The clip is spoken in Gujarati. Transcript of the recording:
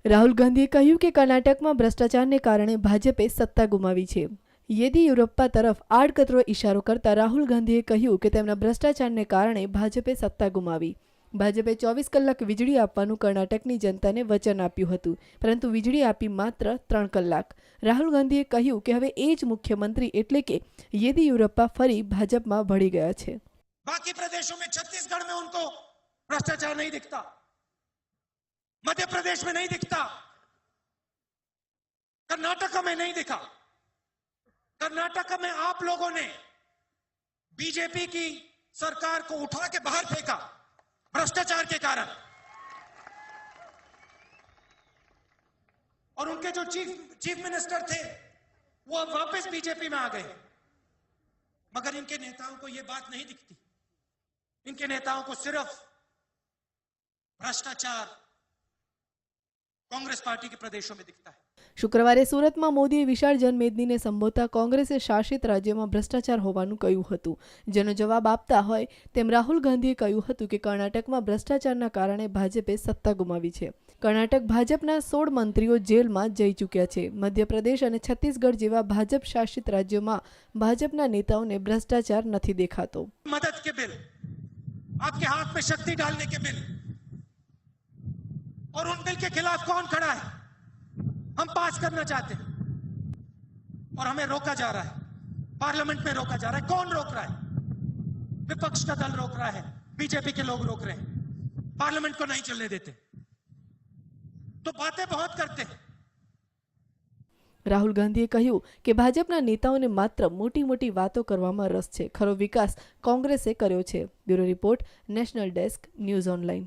રાહુલ ગાંધીએ કહ્યું કે કર્ણાટકમાં ભ્રષ્ટાચારને કારણે ભાજપે સત્તા ગુમાવી છે। યેદિયુરપ્પા તરફ આડકતરો ઇશારો કરતા રાહુલ ગાંધીએ કહ્યું કે તેમના ભ્રષ્ટાચારને કારણે ભાજપે સત્તા ગુમાવી। ભાજપે 24 કલાક વીજળી આપવાનું કર્ણાટકની જનતાને વચન આપ્યું હતું, પરંતુ વીજળી આપી માત્ર 3 કલાક। રાહુલ ગાંધીએ કહ્યું કે હવે એ જ મુખ્યમંત્રી એટલે કે યેદિયુરપ્પા ફરી ભાજપમાં ભળી ગયા છે। बाकी प्रदेशों में छत्तीसगढ़ में उनको भ्रष्टाचार नहीं दिखता, मध्य प्रदेश में नहीं दिखता, कर्नाटक में नहीं दिखा। कर्नाटक में आप लोगों ने बीजेपी की सरकार को उठा के बाहर फेंका भ्रष्टाचार के कारण, और उनके जो चीफ मिनिस्टर थे वो अब वापस बीजेपी में आ गए, मगर इनके नेताओं को ये बात नहीं दिखती। इनके नेताओं को सिर्फ भ्रष्टाचार कांग्रेस पार्टी के प्रदेशों में दिखता है। શુક્રવારે સુરતમાં મોદીએ વિશાળ જનમેદનીને સંબોધતા કોંગ્રેસે શાસિત રાજ્યમાં ભ્રષ્ટાચાર હોવાનું કહ્યું હતું, જેનો જવાબ આપતા હોય તેમ રાહુલ ગાંધીએ કહ્યું હતું કે કર્ણાટકમાં ભ્રષ્ટાચારના કારણે ભાજપે સત્તા ગુમાવી છે। કર્ણાટક ભાજપના 16 મંત્રીઓ જેલમાં જઈ ચૂક્યા છે। મધ્યપ્રદેશ અને છત્તીસગઢ જેવા ભાજપ શાસિત રાજ્યોમાં ભાજપના નેતાઓને ભ્રષ્ટાચાર નથી દેખાતો। मदद के बिल, आपके हाथ में शक्ति डालने के बिल, और उन बिल के खिलाफ कौन खड़ा है? हम पास करना चाहते हैं और हमें रोका जा रहा है, पार्लियामेंट में रोका जा रहा है। कौन रोक रहा है? विपक्ष का दल रोक रहा है, बीजेपी के लोग रोक रहे हैं, पार्लियामेंट को नहीं चलने देते, तो बातें बहुत करते हैं। રાહુલ ગાંધીએ કહ્યું કે ભાજપના નેતાઓને માત્ર મોટી મોટી વાતો કરવામાં રસ છે, ખરો વિકાસ કોંગ્રેસે કર્યો છે। Bureau report, national desk, news online.